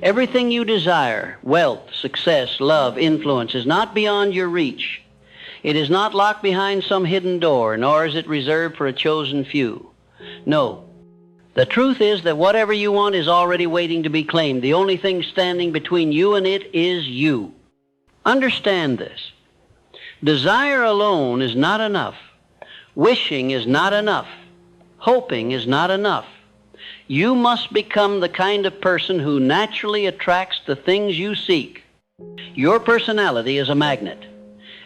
Everything you desire, wealth, success, love, influence, is not beyond your reach. It is not locked behind some hidden door, nor is it reserved for a chosen few. No. The truth is that whatever you want is already waiting to be claimed. The only thing standing between you and it is you. Understand this. Desire alone is not enough. Wishing is not enough. Hoping is not enough. You must become the kind of person who naturally attracts the things you seek. Your personality is a magnet,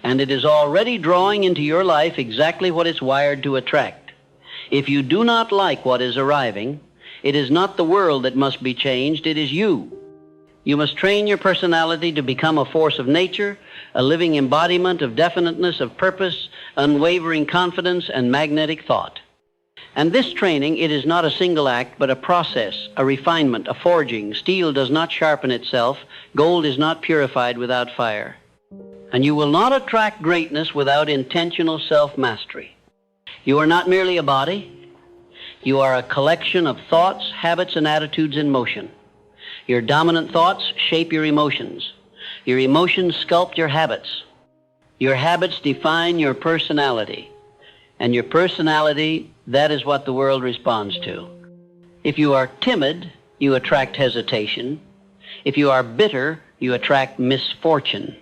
and it is already drawing into your life exactly what it's wired to attract. If you do not like what is arriving, it is not the world that must be changed, it is you. You must train your personality to become a force of nature, a living embodiment of definiteness of purpose, unwavering confidence, and magnetic thought. And this training, it is not a single act, but a process, a refinement, a forging. Steel does not sharpen itself. Gold is not purified without fire. And you will not attract greatness without intentional self-mastery. You are not merely a body. You are a collection of thoughts, habits, and attitudes in motion. Your dominant thoughts shape your emotions. Your emotions sculpt your habits. Your habits define your personality. And your personality, that is what the world responds to. If you are timid, you attract hesitation. If you are bitter, you attract misfortune.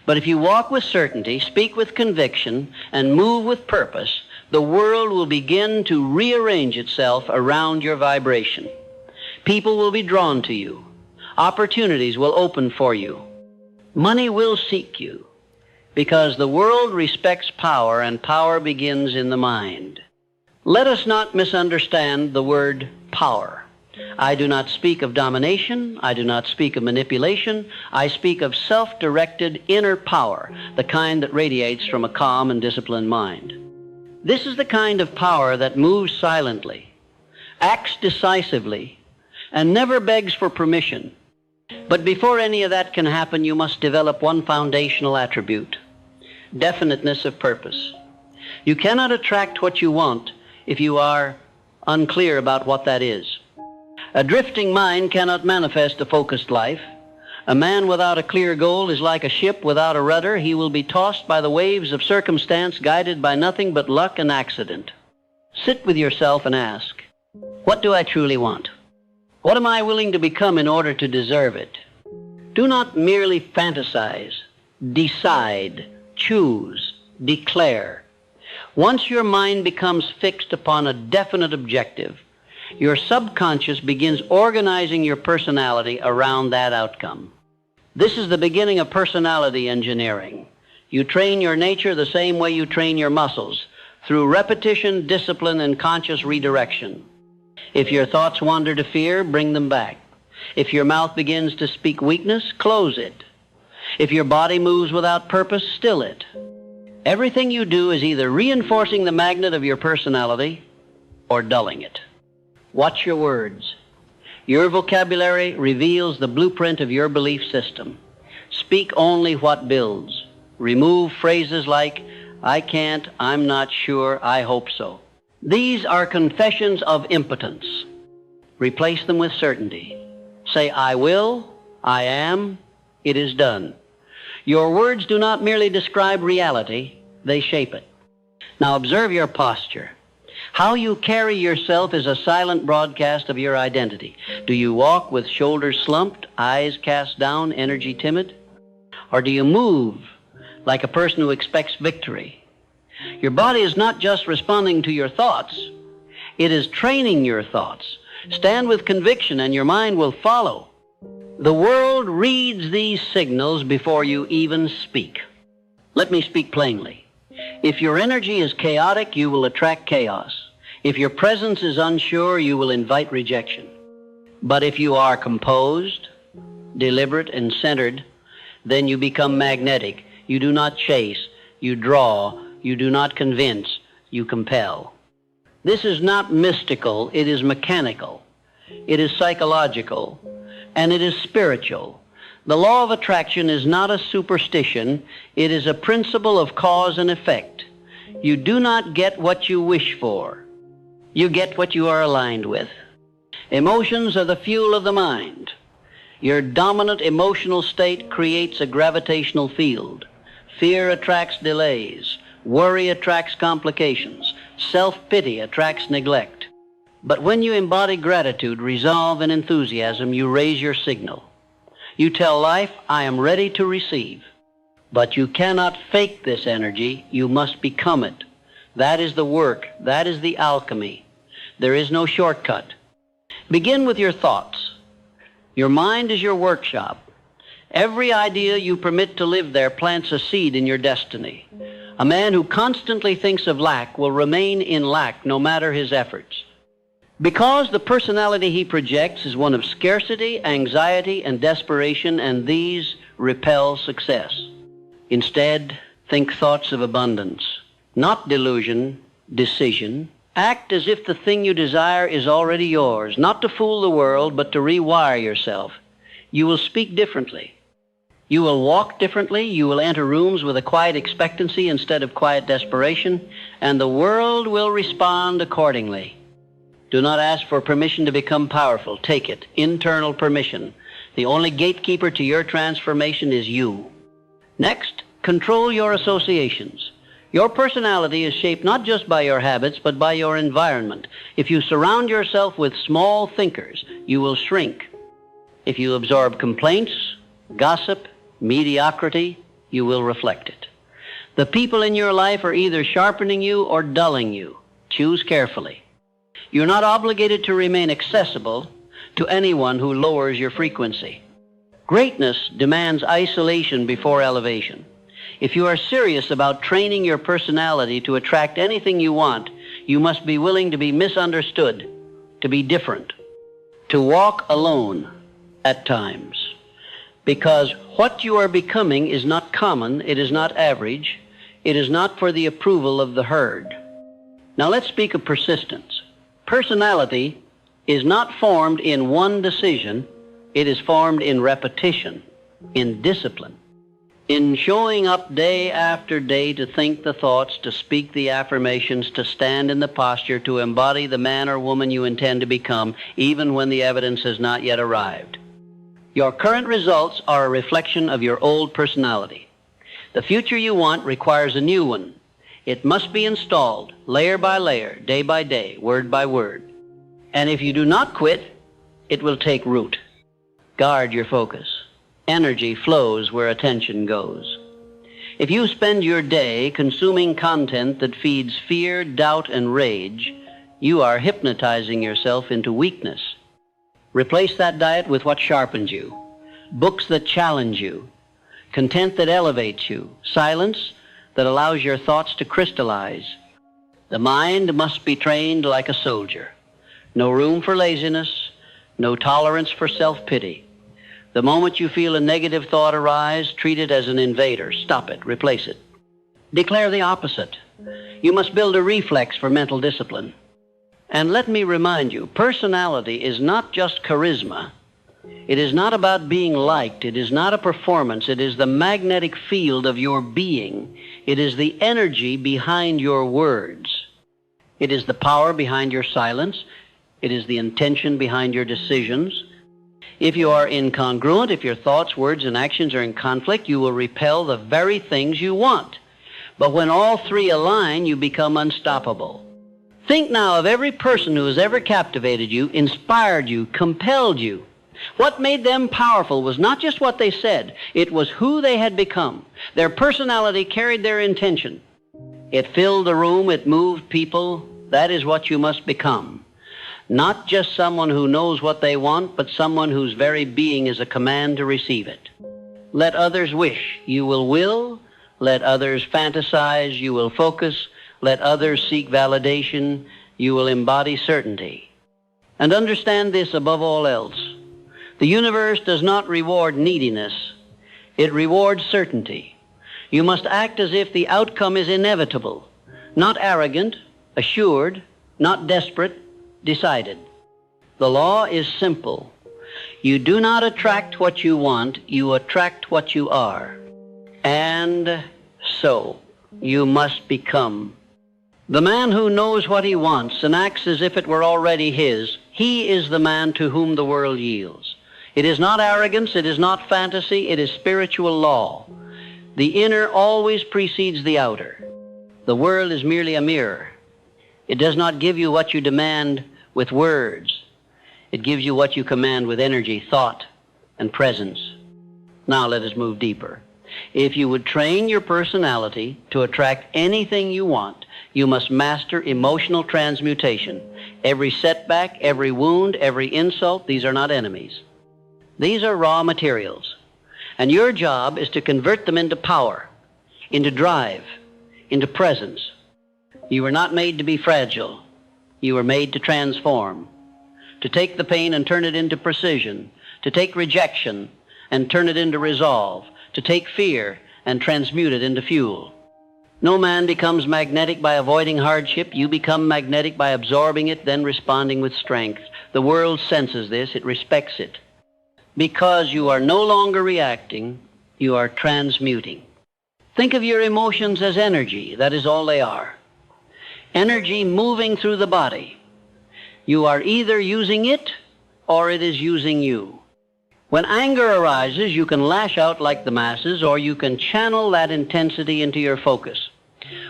But if you walk with certainty, speak with conviction, and move with purpose, the world will begin to rearrange itself around your vibration. People will be drawn to you. Opportunities will open for you. Money will seek you. Because the world respects power, and power begins in the mind. Let us not misunderstand the word power. I do not speak of domination. I do not speak of manipulation. I speak of self-directed inner power, the kind that radiates from a calm and disciplined mind. This is the kind of power that moves silently, acts decisively, and never begs for permission. But before any of that can happen, you must develop one foundational attribute: definiteness of purpose. You cannot attract what you want if you are unclear about what that is. A drifting mind cannot manifest a focused life. A man without a clear goal is like a ship without a rudder. He will be tossed by the waves of circumstance, guided by nothing but luck and accident. Sit with yourself and ask, what do I truly want? What am I willing to become in order to deserve it? Do not merely fantasize. Decide, choose, declare. Once your mind becomes fixed upon a definite objective, your subconscious begins organizing your personality around that outcome. This is the beginning of personality engineering. You train your nature the same way you train your muscles, through repetition, discipline, and conscious redirection. If your thoughts wander to fear, bring them back. If your mouth begins to speak weakness, close it. If your body moves without purpose, still it. Everything you do is either reinforcing the magnet of your personality or dulling it. Watch your words. Your vocabulary reveals the blueprint of your belief system. Speak only what builds. Remove phrases like, I can't, I'm not sure, I hope so. These are confessions of impotence. Replace them with certainty. Say, I will, I am, it is done. Your words do not merely describe reality, they shape it. Now observe your posture. How you carry yourself is a silent broadcast of your identity. Do you walk with shoulders slumped, eyes cast down, energy timid? Or do you move like a person who expects victory? Your body is not just responding to your thoughts, it is training your thoughts. Stand with conviction and your mind will follow. The world reads these signals before you even speak. Let me speak plainly. If your energy is chaotic, you will attract chaos. If your presence is unsure, you will invite rejection. But if you are composed, deliberate, and centered, then you become magnetic. You do not chase, you draw, you do not convince, you compel. This is not mystical, it is mechanical. It is psychological, and it is spiritual. The law of attraction is not a superstition, it is a principle of cause and effect. You do not get what you wish for. You get what you are aligned with. Emotions are the fuel of the mind. Your dominant emotional state creates a gravitational field. Fear attracts delays. Worry attracts complications. Self-pity attracts neglect. But when you embody gratitude, resolve, and enthusiasm, you raise your signal. You tell life, I am ready to receive. But you cannot fake this energy. You must become it. That is the work. That is the alchemy. There is no shortcut. Begin with your thoughts. Your mind is your workshop. Every idea you permit to live there plants a seed in your destiny. A man who constantly thinks of lack will remain in lack no matter his efforts. Because the personality he projects is one of scarcity, anxiety, and desperation, and these repel success. Instead, think thoughts of abundance. Not delusion, decision. Act as if the thing you desire is already yours, not to fool the world, but to rewire yourself. You will speak differently. You will walk differently. You will enter rooms with a quiet expectancy instead of quiet desperation, and the world will respond accordingly. Do not ask for permission to become powerful. Take it. Internal permission. The only gatekeeper to your transformation is you. Next, control your associations. Your personality is shaped not just by your habits, but by your environment. If you surround yourself with small thinkers, you will shrink. If you absorb complaints, gossip, mediocrity, you will reflect it. The people in your life are either sharpening you or dulling you. Choose carefully. You're not obligated to remain accessible to anyone who lowers your frequency. Greatness demands isolation before elevation. If you are serious about training your personality to attract anything you want, you must be willing to be misunderstood, to be different, to walk alone at times. Because what you are becoming is not common, it is not average, it is not for the approval of the herd. Now let's speak of persistence. Personality is not formed in one decision, it is formed in repetition, in discipline. In showing up day after day to think the thoughts, to speak the affirmations, to stand in the posture, to embody the man or woman you intend to become, even when the evidence has not yet arrived. Your current results are a reflection of your old personality. The future you want requires a new one. It must be installed, layer by layer, day by day, word by word. And if you do not quit, it will take root. Guard your focus. Energy flows where attention goes. If you spend your day consuming content that feeds fear, doubt, and rage, you are hypnotizing yourself into weakness. Replace that diet with what sharpens you. Books that challenge you. Content that elevates you. Silence that allows your thoughts to crystallize. The mind must be trained like a soldier. No room for laziness, no tolerance for self-pity. The moment you feel a negative thought arise, treat it as an invader. Stop it. Replace it. Declare the opposite. You must build a reflex for mental discipline. And let me remind you, personality is not just charisma. It is not about being liked. It is not a performance. It is the magnetic field of your being. It is the energy behind your words. It is the power behind your silence. It is the intention behind your decisions. If you are incongruent, if your thoughts, words, and actions are in conflict, you will repel the very things you want. But when all three align, you become unstoppable. Think now of every person who has ever captivated you, inspired you, compelled you. What made them powerful was not just what they said, it was who they had become. Their personality carried their intention. It filled the room, it moved people. That is what you must become. Not just someone who knows what they want, but someone whose very being is a command to receive it. Let others wish, you will will. Let others fantasize, you will focus. Let others seek validation, you will embody certainty. And understand this above all else. The universe does not reward neediness. It rewards certainty. You must act as if the outcome is inevitable, not arrogant, assured, not desperate, decided. The law is simple. You do not attract what you want, you attract what you are. And so, you must become. The man who knows what he wants and acts as if it were already his, he is the man to whom the world yields. It is not arrogance, it is not fantasy, it is spiritual law. The inner always precedes the outer. The world is merely a mirror. It does not give you what you demand with words. It gives you what you command with energy, thought, and presence. Now let us move deeper. If you would train your personality to attract anything you want, you must master emotional transmutation. Every setback, every wound, every insult, these are not enemies. These are raw materials. And your job is to convert them into power, into drive, into presence. You were not made to be fragile. You were made to transform, to take the pain and turn it into precision, to take rejection and turn it into resolve, to take fear and transmute it into fuel. No man becomes magnetic by avoiding hardship. You become magnetic by absorbing it, then responding with strength. The world senses this. It respects it. Because you are no longer reacting, you are transmuting. Think of your emotions as energy. That is all they are. Energy moving through the body. You are either using it or it is using you. When anger arises, you can lash out like the masses, or you can channel that intensity into your focus.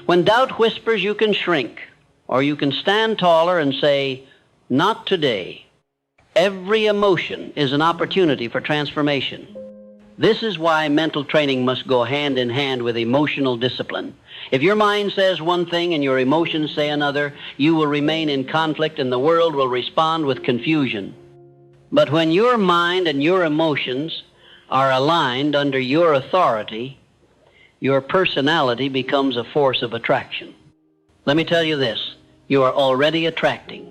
When doubt whispers, you can shrink, or you can stand taller and say, "Not today." Every emotion is an opportunity for transformation. This is why mental training must go hand in hand with emotional discipline. If your mind says one thing and your emotions say another, you will remain in conflict and the world will respond with confusion. But when your mind and your emotions are aligned under your authority, your personality becomes a force of attraction. Let me tell you this, you are already attracting.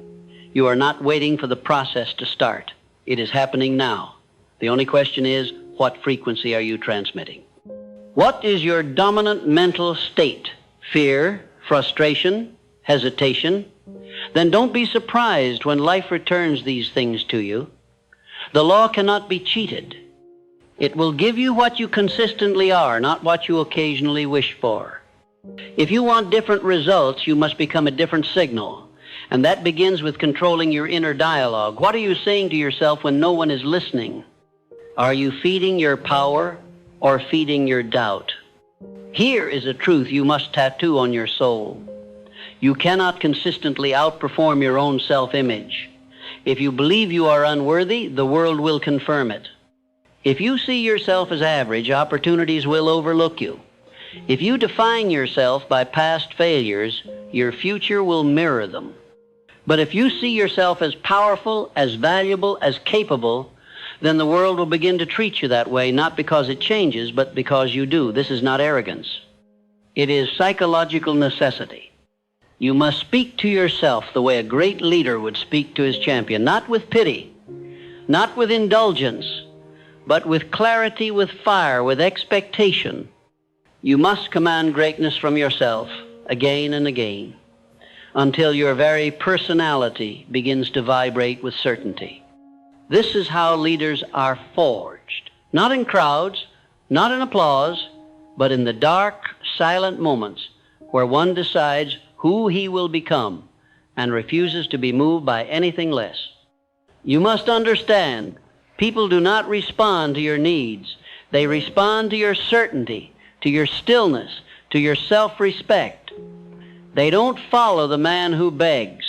You are not waiting for the process to start. It is happening now. The only question is, what frequency are you transmitting? What is your dominant mental state? Fear, frustration, hesitation? Then don't be surprised when life returns these things to you. The law cannot be cheated. It will give you what you consistently are, not what you occasionally wish for. If you want different results, you must become a different signal. And that begins with controlling your inner dialogue. What are you saying to yourself when no one is listening? Are you feeding your power or feeding your doubt? Here is a truth you must tattoo on your soul. You cannot consistently outperform your own self-image. If you believe you are unworthy, the world will confirm it. If you see yourself as average, opportunities will overlook you. If you define yourself by past failures, your future will mirror them. But if you see yourself as powerful, as valuable, as capable, then the world will begin to treat you that way, not because it changes, but because you do. This is not arrogance. It is psychological necessity. You must speak to yourself the way a great leader would speak to his champion, not with pity, not with indulgence, but with clarity, with fire, with expectation. You must command greatness from yourself again and again until your very personality begins to vibrate with certainty. This is how leaders are forged, not in crowds, not in applause, but in the dark, silent moments where one decides who he will become and refuses to be moved by anything less. You must understand, people do not respond to your needs. They respond to your certainty, to your stillness, to your self-respect. They don't follow the man who begs.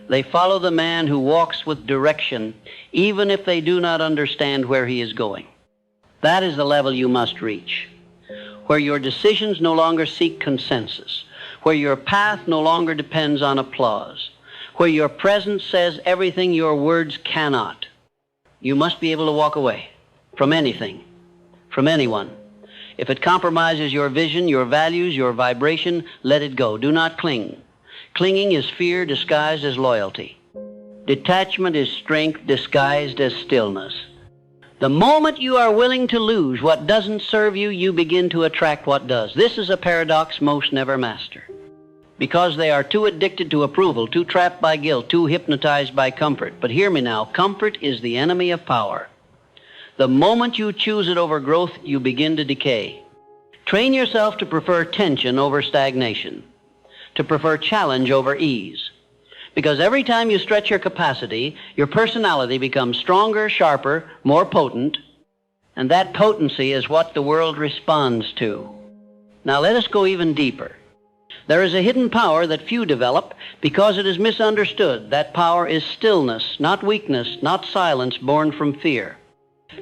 They follow the man who walks with direction, even if they do not understand where he is going. That is the level you must reach, where your decisions no longer seek consensus, where your path no longer depends on applause, where your presence says everything your words cannot. You must be able to walk away from anything, from anyone. If it compromises your vision, your values, your vibration, let it go. Do not cling. Clinging is fear disguised as loyalty. Detachment is strength disguised as stillness. The moment you are willing to lose what doesn't serve you, you begin to attract what does. This is a paradox most never master. Because they are too addicted to approval, too trapped by guilt, too hypnotized by comfort. But hear me now, comfort is the enemy of power. The moment you choose it over growth, you begin to decay. Train yourself to prefer tension over stagnation, to prefer challenge over ease. Because every time you stretch your capacity, your personality becomes stronger, sharper, more potent, and that potency is what the world responds to. Now let us go even deeper. There is a hidden power that few develop because it is misunderstood. That power is stillness, not weakness, not silence born from fear,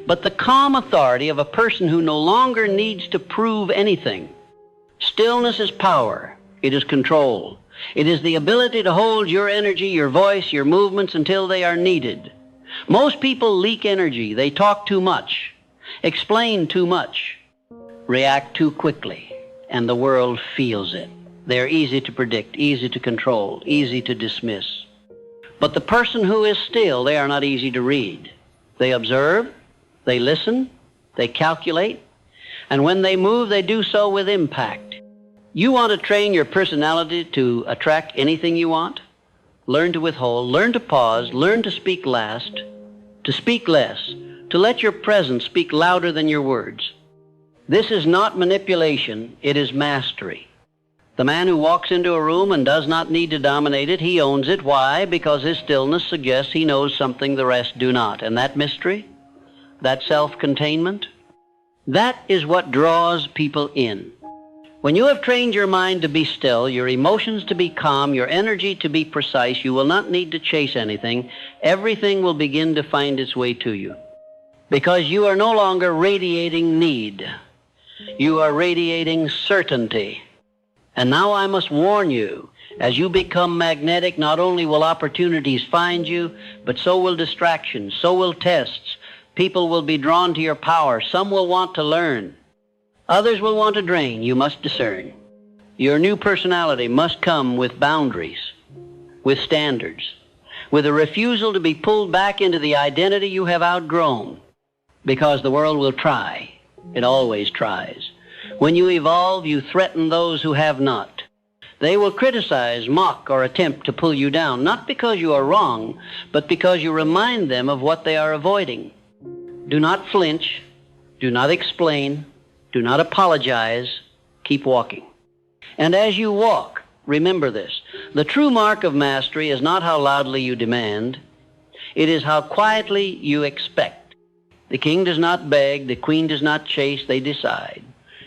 but the calm authority of a person who no longer needs to prove anything. Stillness is power. It is control. It is the ability to hold your energy, your voice, your movements until they are needed. Most people leak energy. They talk too much, explain too much, react too quickly, and the world feels it. They're easy to predict, easy to control, easy to dismiss. But the person who is still, they are not easy to read. They observe, they listen, they calculate, and when they move, they do so with impact. You want to train your personality to attract anything you want? Learn to withhold, learn to pause, learn to speak last, to speak less, to let your presence speak louder than your words. This is not manipulation, it is mastery. The man who walks into a room and does not need to dominate it, he owns it. Why? Because his stillness suggests he knows something the rest do not. And that mystery, that self-containment, that is what draws people in. When you have trained your mind to be still, your emotions to be calm, your energy to be precise, you will not need to chase anything. Everything will begin to find its way to you. Because you are no longer radiating need. You are radiating certainty. And now I must warn you, as you become magnetic, not only will opportunities find you, but so will distractions, so will tests. People will be drawn to your power. Some will want to learn. Others will want to drain. You must discern. Your new personality must come with boundaries, with standards, with a refusal to be pulled back into the identity you have outgrown, because the world will try. It always tries. When you evolve, you threaten those who have not. They will criticize, mock, or attempt to pull you down, not because you are wrong, but because you remind them of what they are avoiding. Do not flinch. Do not explain. Do not apologize. Keep walking. And as you walk, remember this. The true mark of mastery is not how loudly you demand. It is how quietly you expect. The king does not beg. The queen does not chase. They decide.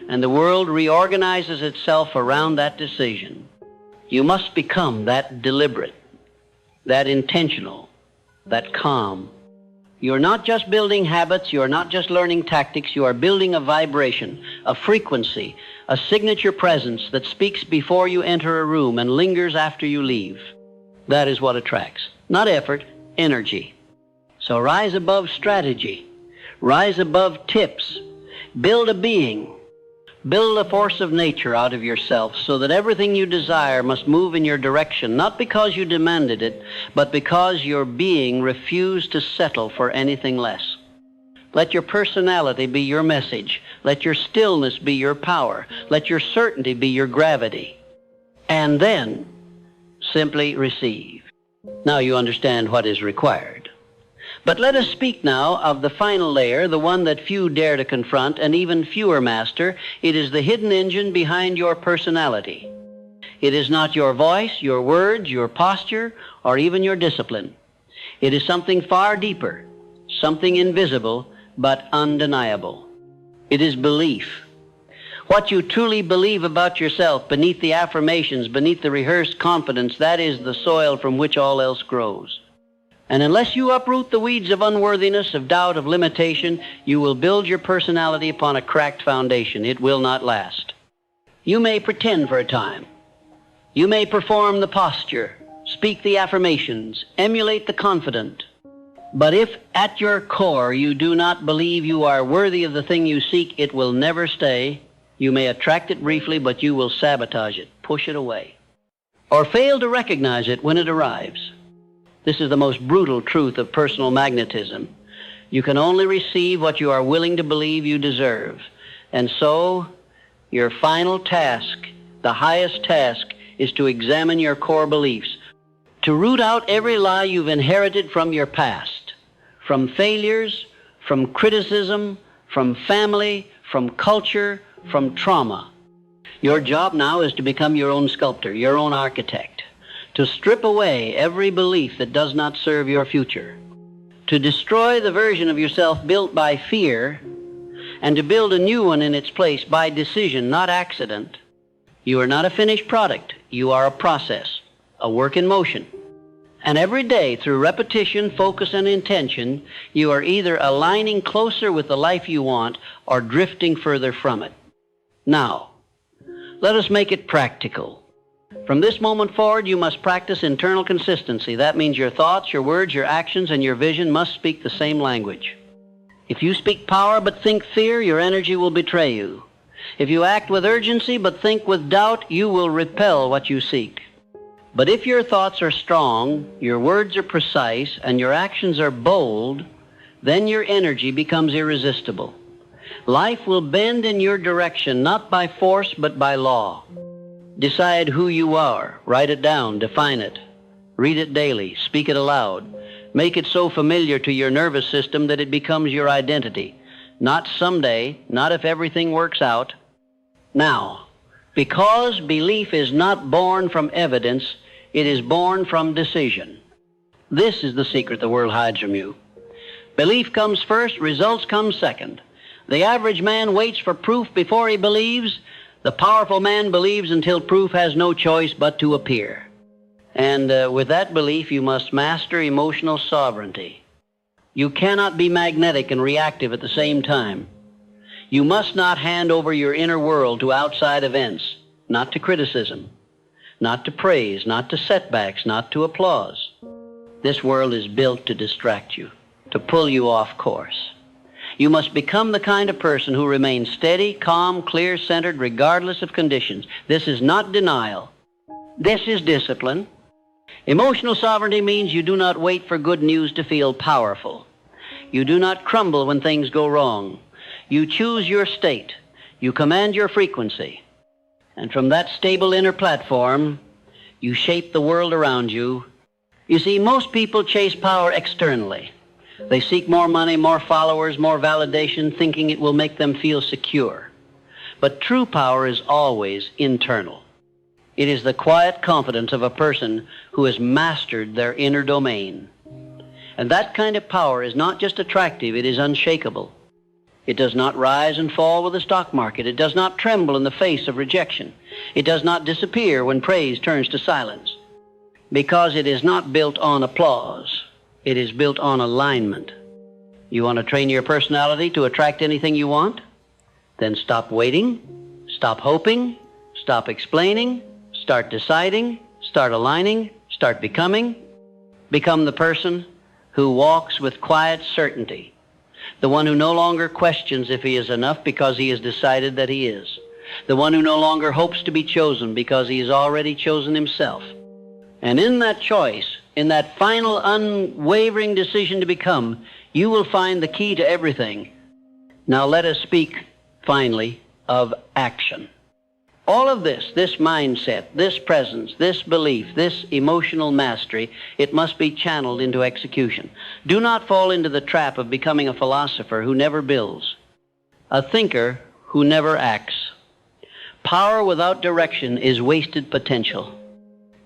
And the world reorganizes itself around that decision. You must become that deliberate, that intentional, that calm. You're not just building habits, you're not just learning tactics, you are building a vibration, a frequency, a signature presence that speaks before you enter a room and lingers after you leave. That is what attracts. Not effort, energy. So rise above strategy, rise above tips, build a being. Build a force of nature out of yourself so that everything you desire must move in your direction, not because you demanded it, but because your being refused to settle for anything less. Let your personality be your message. Let your stillness be your power. Let your certainty be your gravity. And then simply receive. Now you understand what is required. But let us speak now of the final layer, the one that few dare to confront and even fewer master. It is the hidden engine behind your personality. It is not your voice, your words, your posture, or even your discipline. It is something far deeper, something invisible but undeniable. It is belief. What you truly believe about yourself beneath the affirmations, beneath the rehearsed confidence, that is the soil from which all else grows. And unless you uproot the weeds of unworthiness, of doubt, of limitation, you will build your personality upon a cracked foundation. It will not last. You may pretend for a time. You may perform the posture, speak the affirmations, emulate the confident. But if at your core you do not believe you are worthy of the thing you seek, it will never stay. You may attract it briefly, but you will sabotage it, push it away, or fail to recognize it when it arrives. This is the most brutal truth of personal magnetism. You can only receive what you are willing to believe you deserve. And so, your final task, the highest task, is to examine your core beliefs, to root out every lie you've inherited from your past, from failures, from criticism, from family, from culture, from trauma. Your job now is to become your own sculptor, your own architect, to strip away every belief that does not serve your future, to destroy the version of yourself built by fear, and to build a new one in its place by decision, not accident. You are not a finished product. You are a process, a work in motion. And every day, through repetition, focus, and intention, you are either aligning closer with the life you want or drifting further from it. Now, let us make it practical. From this moment forward, you must practice internal consistency. That means your thoughts, your words, your actions, and your vision must speak the same language. If you speak power but think fear, your energy will betray you. If you act with urgency but think with doubt, you will repel what you seek. But if your thoughts are strong, your words are precise, and your actions are bold, then your energy becomes irresistible. Life will bend in your direction, not by force, but by law. Decide who you are. Write it down. Define it. Read it daily. Speak it aloud. Make it so familiar to your nervous system that it becomes your identity. Not someday, not if everything works out. Now, because belief is not born from evidence, it is born from decision. This is the secret the world hides from you. Belief comes first, results come second. The average man waits for proof before he believes. The powerful man believes until proof has no choice but to appear. And with that belief, you must master emotional sovereignty. You cannot be magnetic and reactive at the same time. You must not hand over your inner world to outside events, not to criticism, not to praise, not to setbacks, not to applause. This world is built to distract you, to pull you off course. You must become the kind of person who remains steady, calm, clear-centered, regardless of conditions. This is not denial. This is discipline. Emotional sovereignty means you do not wait for good news to feel powerful. You do not crumble when things go wrong. You choose your state. You command your frequency. And from that stable inner platform, you shape the world around you. You see, most people chase power externally. They seek more money, more followers, more validation, thinking it will make them feel secure. But true power is always internal. It is the quiet confidence of a person who has mastered their inner domain. And that kind of power is not just attractive, it is unshakable. It does not rise and fall with the stock market. It does not tremble in the face of rejection. It does not disappear when praise turns to silence. Because it is not built on applause. It is built on alignment. You want to train your personality to attract anything you want? Then stop waiting, stop hoping, stop explaining, start deciding, start aligning, start becoming. Become the person who walks with quiet certainty. The one who no longer questions if he is enough because he has decided that he is. The one who no longer hopes to be chosen because he has already chosen himself. And in that choice, in that final unwavering decision to become, you will find the key to everything. Now let us speak, finally, of action. All of this mindset, this presence, this belief, this emotional mastery, it must be channeled into execution. Do not fall into the trap of becoming a philosopher who never builds, a thinker who never acts. Power without direction is wasted potential.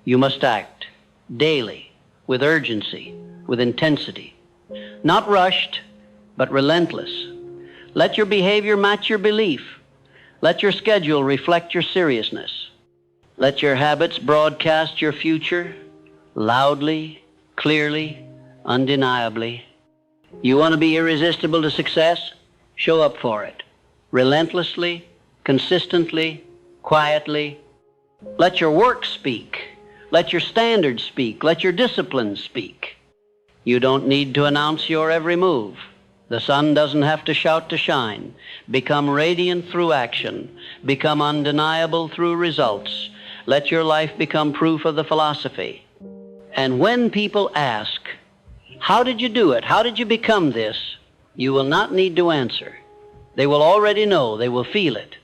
You must act daily, with urgency, with intensity. Not rushed, but relentless. Let your behavior match your belief. Let your schedule reflect your seriousness. Let your habits broadcast your future loudly, clearly, undeniably. You want to be irresistible to success? Show up for it. Relentlessly, consistently, quietly. Let your work speak. Let your standards speak. Let your discipline speak. You don't need to announce your every move. The sun doesn't have to shout to shine. Become radiant through action. Become undeniable through results. Let your life become proof of the philosophy. And when people ask, how did you do it? How did you become this? You will not need to answer. They will already know. They will feel it.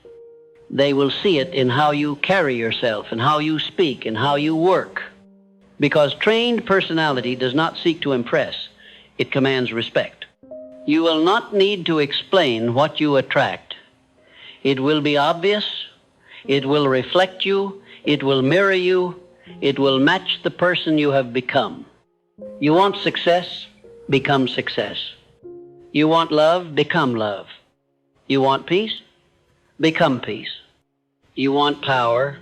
They will see it in how you carry yourself and how you speak and how you work. Because trained personality does not seek to impress. It commands respect. You will not need to explain what you attract. It will be obvious. It will reflect you. It will mirror you. It will match the person you have become. You want success? Become success. You want love? Become love. You want peace? Become peace. You want power?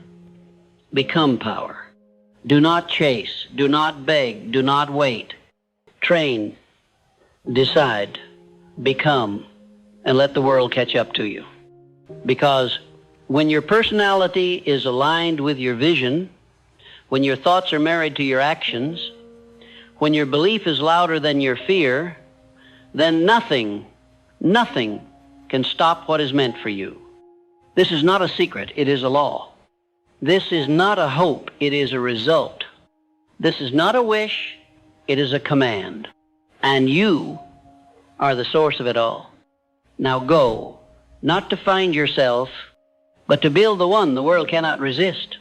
Become power. Do not chase. Do not beg. Do not wait. Train. Decide. Become. And let the world catch up to you. Because when your personality is aligned with your vision, when your thoughts are married to your actions, when your belief is louder than your fear, then nothing can stop what is meant for you. This is not a secret, it is a law. This is not a hope, it is a result. This is not a wish, it is a command. And you are the source of it all. Now go, not to find yourself, but to build the one the world cannot resist.